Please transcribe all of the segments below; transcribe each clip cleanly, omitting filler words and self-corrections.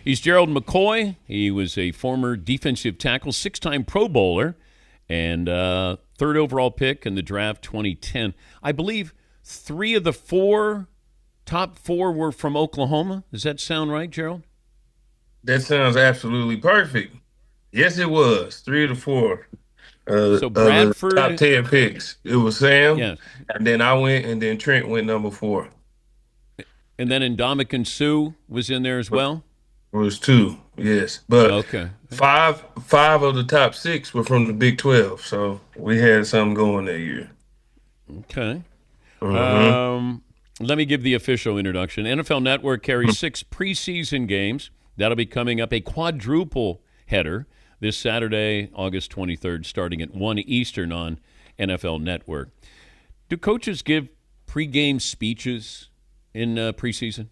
He's Gerald McCoy. He was a former defensive tackle, six-time Pro Bowler, and third overall pick in the draft 2010. I believe three of the top four were from Oklahoma. Does that sound right, Gerald? That sounds absolutely perfect. Yes, it was three of the four So of the top Bradford, 10 picks. It was Sam, yeah, and then I went, and then Trent went number four. and then Ndamukong Suh was in there as It well. was two, yes, but Okay, five of the top six were from the Big 12, so we had something going that year. okay. Hmm. Um, Let me give the official introduction. NFL Network carries six preseason games. That'll be coming up a quadruple header this Saturday, August 23rd, starting at 1 Eastern on NFL Network. Do coaches give pregame speeches in preseason?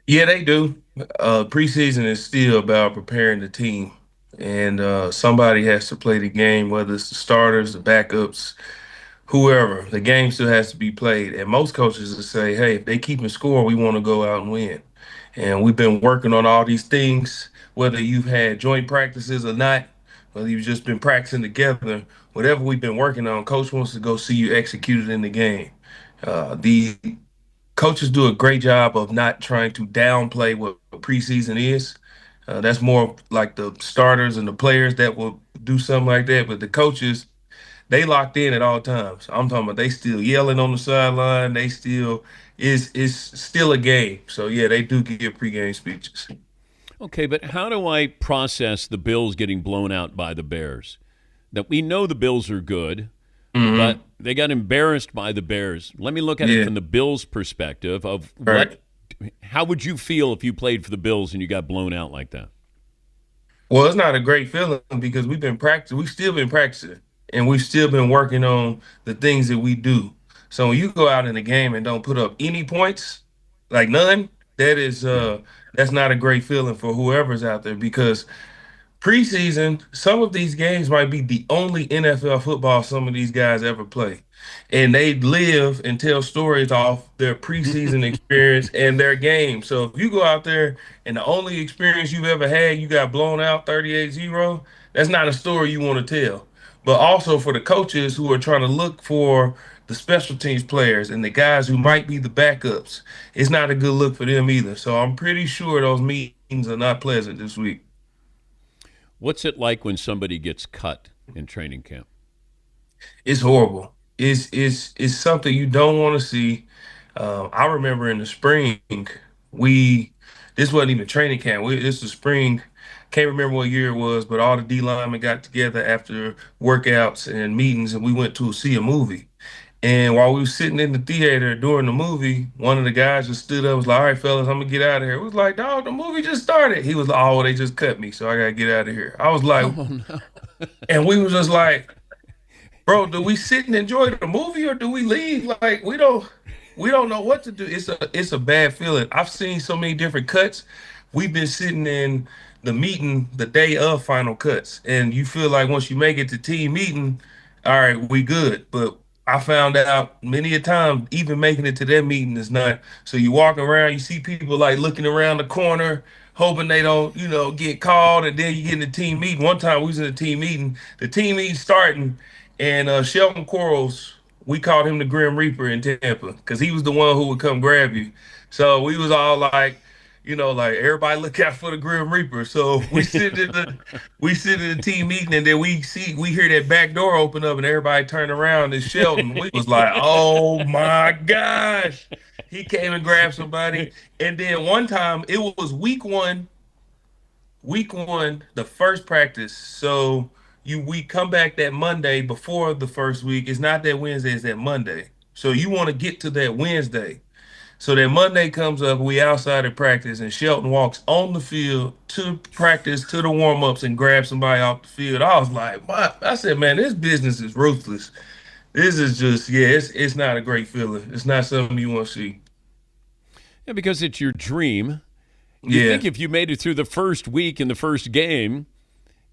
Yeah, they do. Preseason is still about preparing the team, and somebody has to play the game, whether it's the starters, the backups, whoever. The game still has to be played. And most coaches will say, hey, if they keep score, we want to go out and win. And we've been working on all these things, whether you've had joint practices or not, whether you've just been practicing together, whatever we've been working on, coach wants to go see you execute it in the game. The coaches do a great job of not trying to downplay what preseason is. That's more like the starters and the players that will do something like that. But the coaches, they locked in at all times. I'm talking about they still yelling on the sideline. They still is still a game. So yeah, they do give pregame speeches. Okay, but how do I process the Bills getting blown out by the Bears? That we know the Bills are good, but Hmm. they got embarrassed by the Bears. Let me look at it Yeah, from the Bills' perspective of right. how would you feel if you played for the Bills and you got blown out like that? Well, it's not a great feeling because we've been practicing. We've still been practicing, and we've still been working on the things that we do. So when you go out in the game and don't put up any points, like none, that is Yeah. that's not a great feeling for whoever's out there because preseason, some of these games might be the only NFL football some of these guys ever play. And they live and tell stories off their preseason experience and their game. So if you go out there and the only experience you've ever had, you got blown out 38-0, that's not a story you want to tell. But also for the coaches who are trying to look for the special teams players and the guys who might be the backups, it's not a good look for them either. So I'm pretty sure those meetings are not pleasant this week. What's it like when somebody gets cut in training camp? It's horrible. It's something you don't want to see. I remember in the spring, we this wasn't even training camp. This was spring. Can't remember what year it was, but all the D linemen got together after workouts and meetings, and we went to see a movie. And while we were sitting in the theater during the movie, one of the guys just stood up, and was like, "All right, fellas, I'm gonna get out of here." It was like, "Dog, the movie just started." He was like, "Oh, they just cut me, so I gotta get out of here." I was like, Oh no. and we was just like, bro, do we sit and enjoy the movie or do we leave? Like we don't know what to do. It's a bad feeling. I've seen so many different cuts. We've been sitting in the meeting the day of final cuts, and you feel like once you make it to team meeting, all right, we good. But I found out many a time, even making it to that meeting is not. So you walk around, you see people like looking around the corner, hoping they don't, get called, and then you get in the team meeting. One time we was in a team meeting, the team meeting starting, and Sheldon Quarles, we called him the Grim Reaper in Tampa because he was the one who would come grab you. So we was all like, like everybody look out for the Grim Reaper. So we sit in the team meeting, and then we hear that back door open up, and everybody turn around. And Sheldon, we was like, oh my gosh, he came and grabbed somebody. And then one time it was week one, the first practice. So we come back that Monday before the first week. It's not that Wednesday, it's that Monday. So you want to get to that Wednesday. So that Monday comes up, we outside of practice, and Shelton walks on the field to practice, to the warm-ups, and grabs somebody off the field. I was like, I said, man, this business is ruthless. This is just, yeah, it's not a great feeling. It's not something you want to see. Yeah, because it's your dream. You Yeah. think if you made it through the first week in the first game,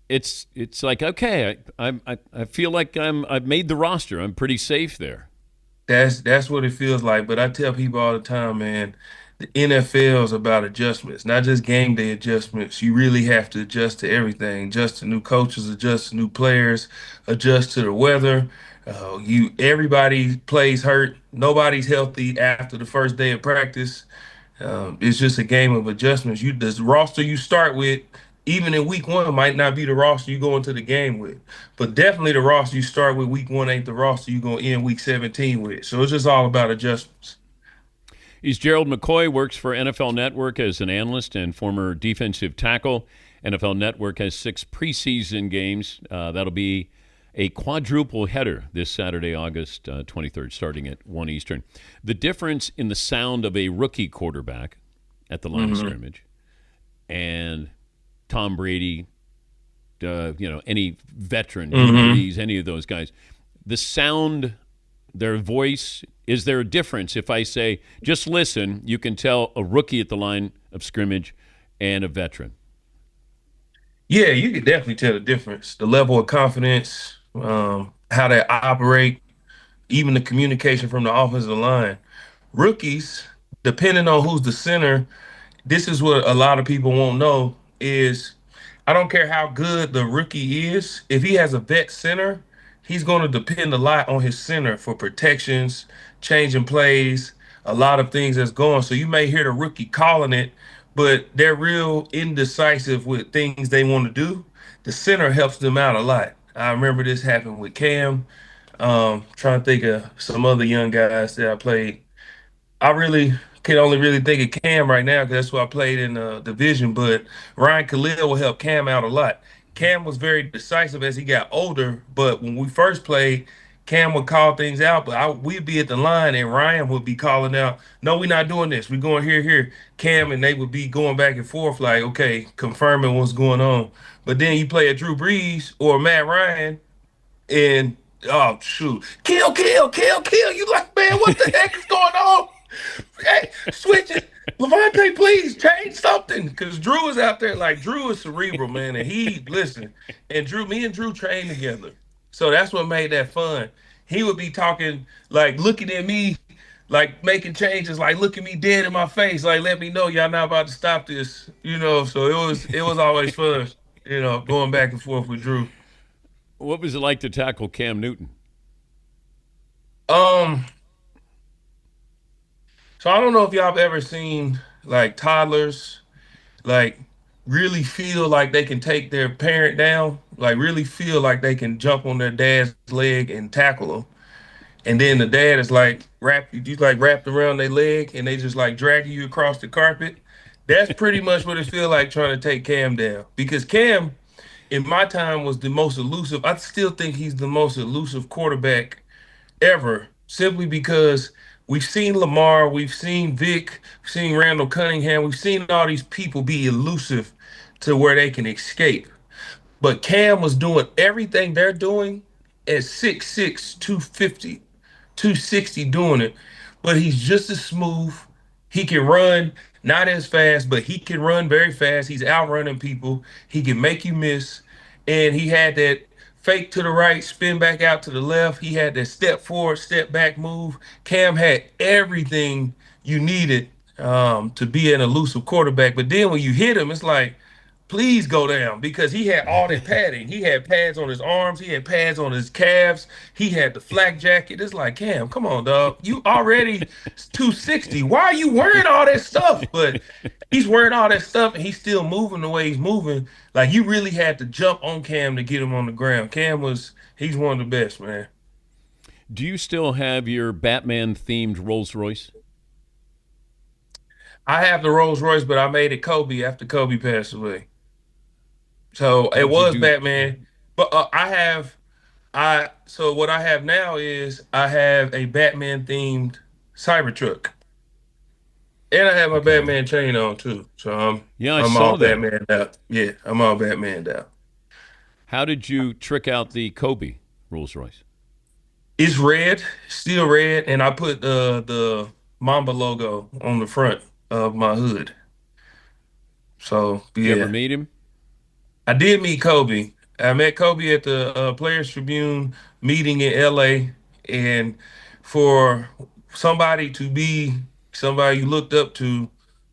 it's like okay, I feel like I've made the roster. I'm pretty safe there. That's what it feels like. But I tell people all the time, man, The NFL is about adjustments, not just game day adjustments. You really have to adjust to everything, adjust to new coaches, adjust to new players, adjust to the weather. You everybody plays hurt. Nobody's healthy after the first day of practice. It's just a game of adjustments. The roster you start with, even in week one, might not be the roster you go into the game with. But definitely the roster you start with week one ain't the roster you go in week 17 with. So it's just all about adjustments. He's Gerald McCoy, works for NFL Network as an analyst and former defensive tackle. NFL Network has 6 preseason games. That'll be a quadruple header this Saturday, August 23rd, starting at 1 Eastern. The difference in the sound of a rookie quarterback at the line of Hmm. scrimmage and Tom Brady, any veteran, Drew Hmm. Brees, any of those guys, the sound, their voice, is there a difference? If I say, just listen, you can tell a rookie at the line of scrimmage and a veteran. Yeah, you could definitely tell the difference. The level of confidence, how they operate, even the communication from the offensive line. Rookies, depending on who's the center, this is what a lot of people won't know is I don't care how good the rookie is. If he has a vet center, he's going to depend a lot on his center for protections, changing plays, a lot of things that's going. So you may hear the rookie calling it, but they're real indecisive with things they want to do. The center helps them out a lot. I remember this happened with Cam. Trying to think of some other young guys that I played. I really can only really think of Cam right now because that's who I played in the division. But Ryan Khalil will help Cam out a lot. Cam was very decisive as he got older, but when we first played, Cam would call things out, but we'd be at the line and Ryan would be calling out, "No, we're not doing this. We're going here, here." Cam and they would be going back and forth, like, okay, confirming what's going on. But then you play a Drew Brees or Matt Ryan, and oh shoot, kill, kill, kill, kill. You like, man, what the heck is going on? Hey, switch it. Levante, please change something. Cause Drew is out there, like Drew is cerebral, man. And he listen. And me and Drew trained together. So that's what made that fun. He would be talking, like looking at me, like making changes, like looking me dead in my face, like let me know y'all not about to stop this. So it was always fun, going back and forth with Drew. What was it like to tackle Cam Newton? Um, so I don't know if y'all have ever seen like toddlers like really feel like they can take their parent down, like really feel like they can jump on their dad's leg and tackle them. And then the dad is like wrapped around their leg and they just like dragging you across the carpet. That's pretty much what it feel like trying to take Cam down. Because Cam, in my time, was the most elusive. I still think he's the most elusive quarterback ever, simply because we've seen Lamar, we've seen Vic, we've seen Randall Cunningham, we've seen all these people be elusive to where they can escape. But Cam was doing everything they're doing at 6'6", 250, 260 doing it. But he's just as smooth. He can run, not as fast, but he can run very fast. He's outrunning people. He can make you miss. And he had that fake to the right, spin back out to the left. He had that step forward, step back move. Cam had everything you needed to be an elusive quarterback. But then when you hit him, it's like, please go down because he had all that padding. He had pads on his arms. He had pads on his calves. He had the flak jacket. It's like, Cam, come on, dog. You already 260. Why are you wearing all that stuff? But he's wearing all that stuff and he's still moving the way he's moving. Like you really had to jump on Cam to get him on the ground. He's one of the best, man. Do you still have your Batman themed Rolls Royce? I have the Rolls Royce, but I made it Kobe after Kobe passed away. So it How'd you was do? Batman, but so what I have now is I have a Batman themed Cybertruck, and I have my Okay. Batman chain on too. So I'm Yeah, I I'm all saw that. Batman out. Yeah, I'm all Batman out. How did you trick out the Kobe Rolls Royce? It's red, still red, and I put the Mamba logo on the front of my hood. So Did you ever yeah, meet him? I did meet Kobe. I met Kobe at the Players Tribune meeting in LA. And for somebody to be somebody you looked up to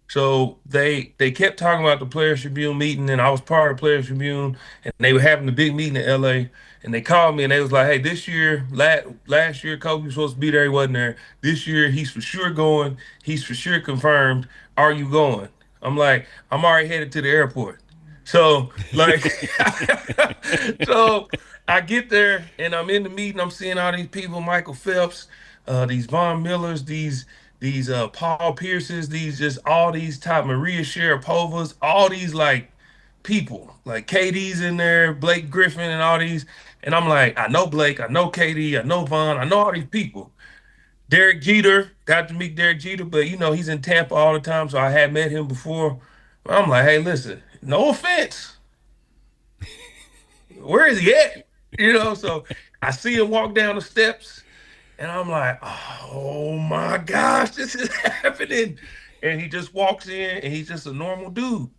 So they kept talking about the Players Tribune meeting, and I was part of the Players Tribune, and they were having the big meeting in LA. And they called me and they was like, "Hey, this year, last year, Kobe was supposed to be there. He wasn't there. This year, he's for sure going. He's for sure confirmed. Are you going?" I'm like, "I'm already headed to the airport." So like, so I get there and I'm in the meeting. I'm seeing all these people, Michael Phelps, these Von Millers, these Paul Pierces, these just all these top Maria Sharapovas, all these like people, like KD's in there, Blake Griffin, and all these. And I'm like, I know Blake, I know KD, I know Von, I know all these people. Derek Jeter, got to meet Derek Jeter, but he's in Tampa all the time, so I had met him before. I'm like, hey, listen, no offense, where is he at? So I see him walk down the steps, and I'm like, oh my gosh, this is happening. And he just walks in, and he's just a normal dude.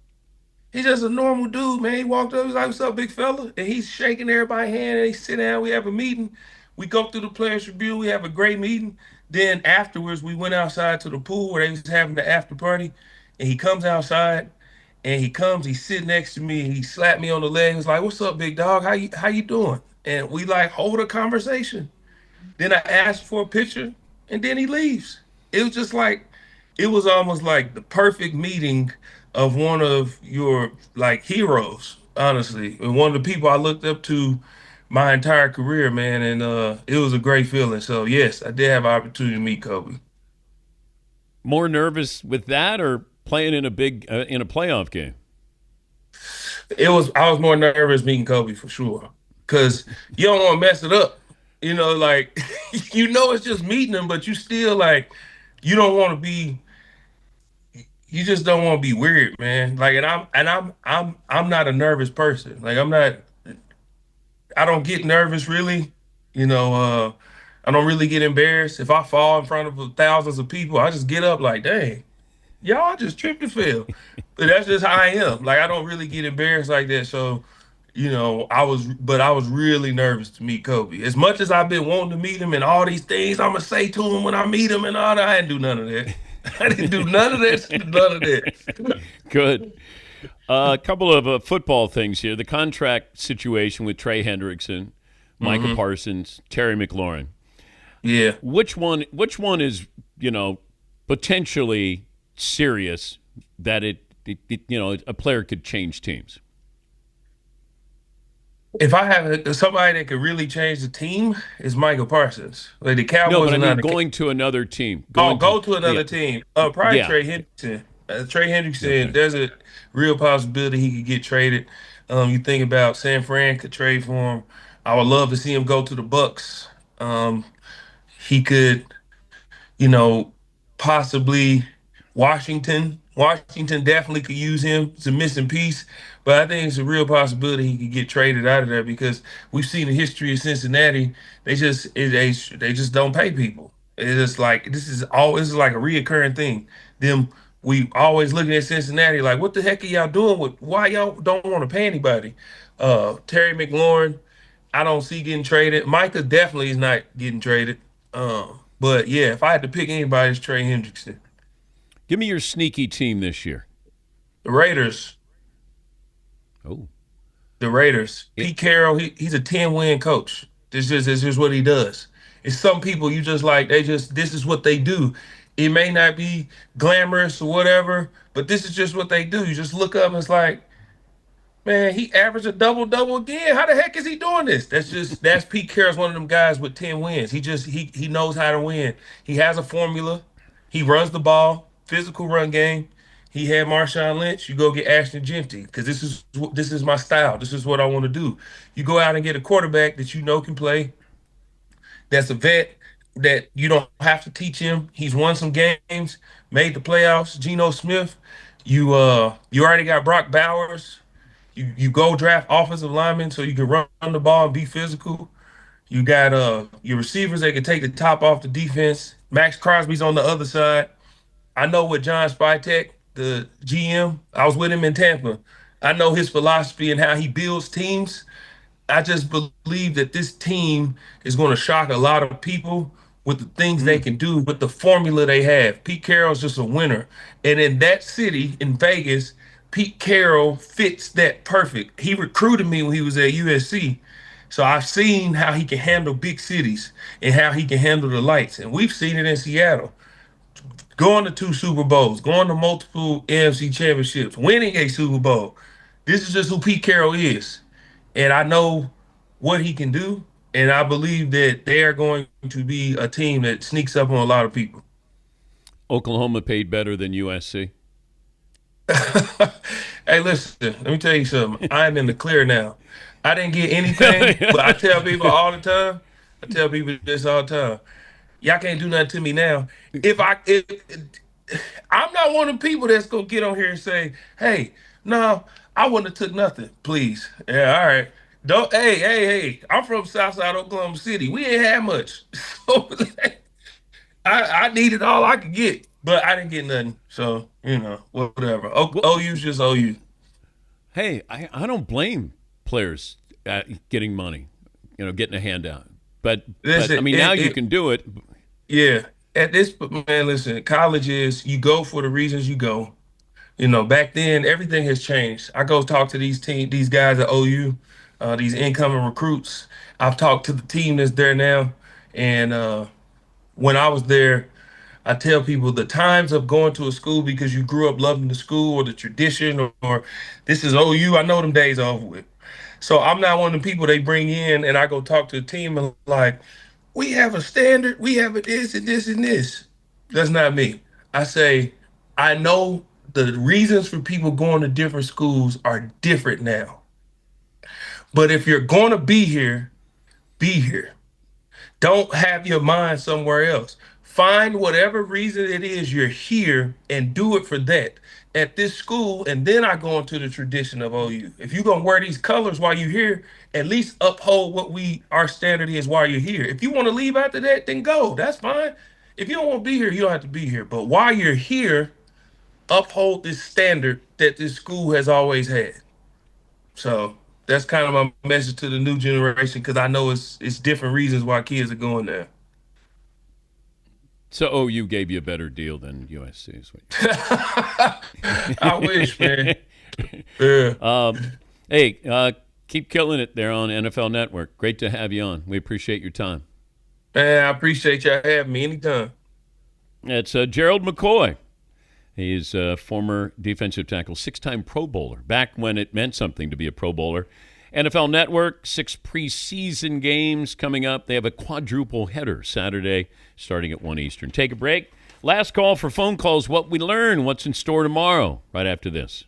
He's just a normal dude, man. He walked up, he's like, "What's up, big fella?" And he's shaking everybody's hand, and they sit down, we have a meeting. We go through the players review, we have a great meeting. Then afterwards, we went outside to the pool where they was having the after party. And he comes outside, and he sit next to me, and he slapped me on the leg. He was like, "What's up, big dog? How you doing?" And we like hold a conversation. Then I asked for a picture, and then he leaves. It was just like, it was almost like the perfect meeting of one of your like heroes, honestly, and one of the people I looked up to my entire career, man. And it was a great feeling. So yes, I did have an opportunity to meet Kobe. More nervous with that or playing in a big in a playoff game? I was more nervous meeting Kobe for sure, because you don't want to mess it up. Like it's just meeting him, but you still like you don't want to be you just don't want to be weird, man. Like, and I'm not a nervous person. Like, I don't get nervous really. I don't really get embarrassed. If I fall in front of thousands of people, I just get up like, dang, y'all, I just tripped and fell. But that's just how I am. Like, I don't really get embarrassed like that. So, I was really nervous to meet Kobe. As much as I've been wanting to meet him and all these things I'm gonna say to him when I meet him and all that, I didn't do none of that. I didn't do none of that. None of that. Good. A couple of football things here. The contract situation with Trey Hendrickson, Micah Hmm. Parsons, Terry McLaurin. Yeah. Which one is, potentially serious that a player could change teams? If I have somebody that could really change the team, is Michael Parsons. Like the No, but Cowboys I are mean not. going to another team. Oh, Going to go to yeah. another team. Probably Yeah. Trey Hendrickson. Trey Hendrickson. Okay. There's a real possibility he could get traded. You think about San Fran could trade for him. I would love to see him go to the Bucks. Um, he could you know, possibly Washington. Washington definitely could use him. It's a missing piece, but I think it's a real possibility he could get traded out of there because we've seen the history of Cincinnati. They just don't pay people. It's just like this is like a reoccurring thing. Them we always looking at Cincinnati like, what the heck are y'all doing with? Why y'all don't want to pay anybody? Terry McLaurin, I don't see getting traded. Micah definitely is not getting traded. But yeah, if I had to pick anybody, it's Trey Hendrickson. Give me your sneaky team this year. The Raiders, Oh. the Raiders. It, Pete Carroll, he's a 10-win coach. This is what he does. It's some people you just like, this is what they do. It may not be glamorous or whatever, but this is just what they do. You just look up and it's like, man, he averaged a double double again. How the heck is he doing this? That's Pete Carroll's one of them guys with 10 wins. He knows how to win. He has a formula. He runs the ball, physical run game. He had Marshawn Lynch. You go get Ashton Jeanty because this is my style. This is what I want to do. You go out and get a quarterback that you know can play. That's a vet that you don't have to teach him. He's won some games, made the playoffs. Geno Smith. You already got Brock Bowers. You go draft offensive linemen so you can run the ball and be physical. You got your receivers that can take the top off the defense. Max Crosby's on the other side. I know with John Spytek, the GM, I was with him in Tampa. I know his philosophy and how he builds teams. I just believe that this team is going to shock a lot of people with the things they can do, with the formula they have. Pete Carroll's just a winner. And in that city, in Vegas, Pete Carroll fits that perfect. He recruited me when he was at USC. So I've seen how he can handle big cities and how he can handle the lights. And we've seen it in Seattle. Going to 2 Super Bowls, going to multiple NFC championships, winning a Super Bowl. This is just who Pete Carroll is. And I know what he can do. And I believe that they are going to be a team that sneaks up on a lot of people. Oklahoma paid better than USC. Hey, listen, let me tell you something. I'm in the clear now. I didn't get anything, but I tell people all the time. I tell people this all the time. Y'all can't do nothing to me now. If I'm not one of the people that's gonna get on here and say, "Hey, no, I wouldn't have took nothing." Please, yeah, all right. Don't. Hey. I'm from Southside Oklahoma City. We ain't had much, so I needed all I could get, but I didn't get nothing. So whatever. OU's just OU. Hey, I don't blame players getting money, getting a handout. But Listen, I mean, now you can do it. Yeah. At this, man, listen, college is you go for the reasons you go. Back then everything has changed. I go talk to these guys at OU, these incoming recruits. I've talked to the team that's there now, and when I was there, I tell people the times of going to a school because you grew up loving the school or the tradition or this is OU. I know them days are over with. So I'm not one of the people they bring in and I go talk to the team and like, we have a standard, we have a this and this and this. That's not me. I say, I know the reasons for people going to different schools are different now. But if you're going to be here. Don't have your mind somewhere else. Find whatever reason it is you're here and do it for that at this school. And then I go into the tradition of OU. If you're gonna wear these colors while you're here, at least uphold what our standard is while you're here. If you want to leave after that, then go. That's fine. If you don't want to be here, you don't have to be here. But while you're here, uphold this standard that this school has always had. So that's kind of my message to the new generation because I know it's different reasons why kids are going there. So OU gave you a better deal than USC. I wish, man. Yeah. Keep killing it there on NFL Network. Great to have you on. We appreciate your time. Man, I appreciate y'all having me anytime. It's Gerald McCoy. He's a former defensive tackle, 6-time Pro Bowler, back when it meant something to be a Pro Bowler. NFL Network, 6 preseason games coming up. They have a quadruple header Saturday starting at 1 Eastern. Take a break. Last call for phone calls, what we learn, what's in store tomorrow, right after this.